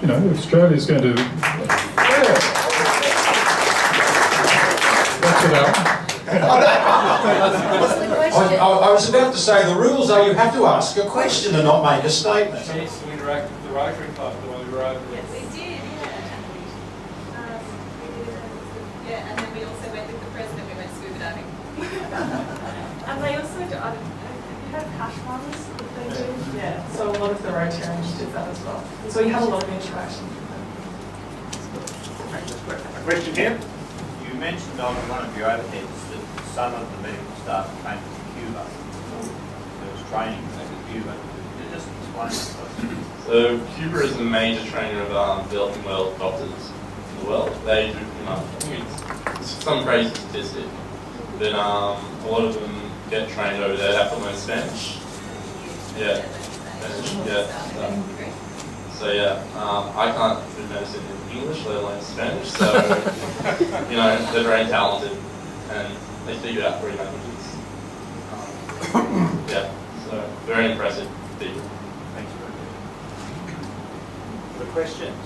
you know, if Australia's going to... Yeah. That's it, Al. I was about to say the rules are you have to ask a question and not make a statement. Chance to interact with the Rotary Club while we were over there. Yes, we did, yeah, and then we also went with the president, we went scuba diving. And they also do, have you heard of hash farmers that they do? Yeah, so a lot of the Rotarians did that as well. So we had a lot of interaction with them. A question here? You mentioned on one of your overheads that some of the medical staff came from Cuba. There was training in Cuba. Could you just explain that? So Cuba is the major trainer of developing world doctors in the world. They do pretty much, I think it's some crazy statistic, but a lot of them get trained over there. They have to learn Spanish. Yeah, Spanish. Yeah. So yeah, I can't do medicine in English, let alone Spanish. So you know, they're very talented and they figure out 3 languages. Yeah, so very impressive people. Thanks very much. The questions?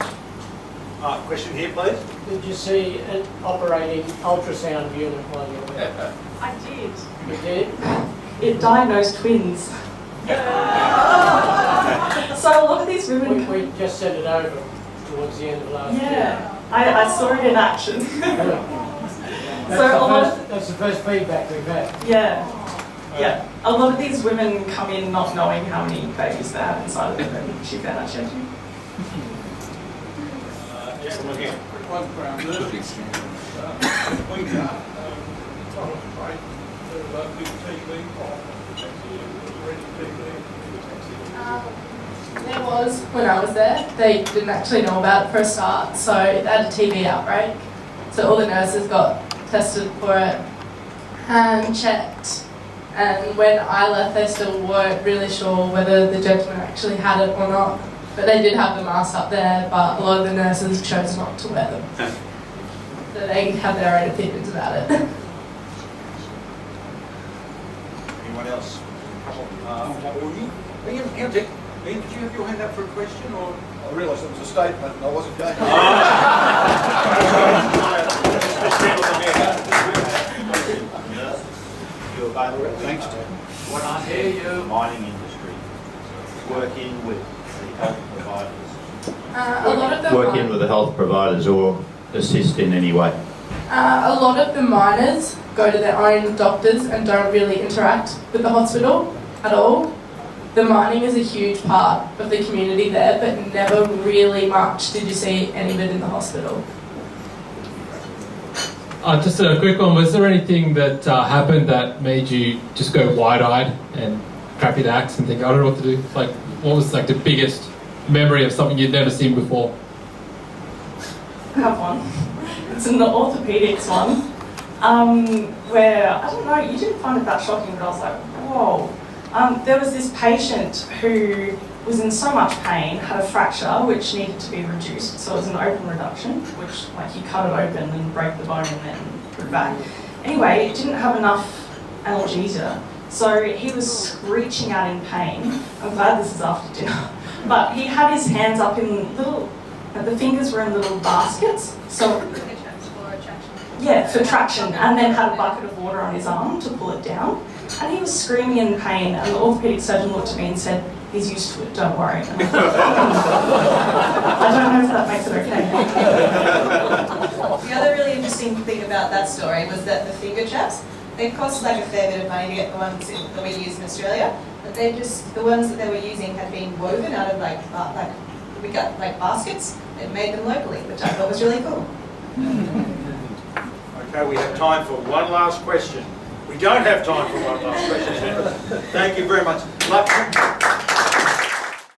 Question here, please. Did you see an operating ultrasound unit while you were there? I did. You did? It diagnosed twins. So a lot of these women... We just sent it over towards the end of last year. Yeah, I saw it in action. That's the first feedback we've had. Yeah. A lot of these women come in not knowing how many babies they have inside of them, and she found out she had two. Someone here. One for our nurses. We There was, when I was there, they didn't actually know about it for a start, so they had a TB outbreak. So all the nurses got tested for it and checked. And when I left, they still weren't really sure whether the gentleman actually had it or not. But they did have the masks up there, but a lot of the nurses chose not to wear them. So they have their own opinions about it. Anyone else? Ian, did you have your hand up for a question or? I realised it was a statement and I wasn't going to. You're available. Thanks, Ted. What I hear you, mining industry, working with the health providers. A lot of the Work in with the health providers or assist in any way? A lot of the miners go to their own doctors and don't really interact with the hospital at all. The mining is a huge part of the community there, but never really much did you see any of it in the hospital. Just a quick one, was there anything that happened that made you just go wide-eyed and crappy the axe and think, I don't know what to do? Like, what was like the biggest memory of something you'd never seen before? I have one. It's in the orthopedics one, where, I don't know, you didn't find it that shocking, but I was like, whoa. There was this patient who was in so much pain, had a fracture which needed to be reduced, so it was an open reduction, which like you cut it open and break the bone and then put it back. Anyway, it didn't have enough analgesia, so he was screeching out in pain. I'm glad this is after dinner. But he had his hands up in little, the fingers were in little baskets, so yeah, for traction, and then had a bucket of water on his arm to pull it down. And he was screaming in pain, and the orthopaedic surgeon looked at me and said, he's used to it, don't worry. And I don't know if that makes it okay. The other really interesting thing about that story was that the finger chaps, they cost like a fair bit of money to get the ones that we use in Australia, but they just, the ones that they were using had been woven out of we got like baskets and made them locally, which I thought was really cool. Okay, we have time for one last question. We don't have time for one last question. Thank you very much.